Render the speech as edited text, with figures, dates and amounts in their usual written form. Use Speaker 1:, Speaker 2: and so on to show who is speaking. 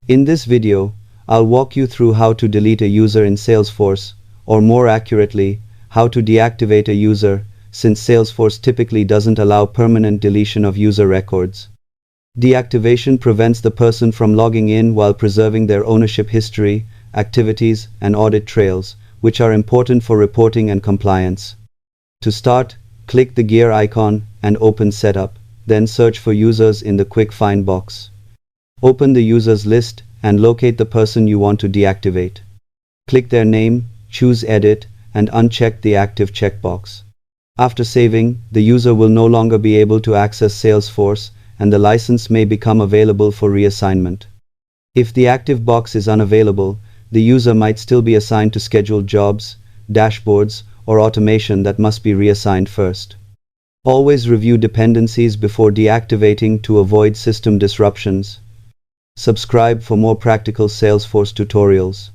Speaker 1: In this video, I'll walk you through how to delete a user in Salesforce, or more accurately, how to deactivate a user, since Salesforce typically doesn't allow permanent deletion of user records. Deactivation prevents the person from logging in while preserving their ownership history, activities, and audit trails, which are important for reporting and compliance. To start, click the gear icon and open Setup, then search for users in the Quick Find box. Open the users list and locate the person you want to deactivate. Click their name, choose Edit, and uncheck the Active checkbox. After saving, the user will no longer be able to access Salesforce, and the license may become available for reassignment. If the active box is unavailable, the user might still be assigned to scheduled jobs, dashboards, or automation that must be reassigned first. Always review dependencies before deactivating to avoid system disruptions. Subscribe for more practical Salesforce tutorials.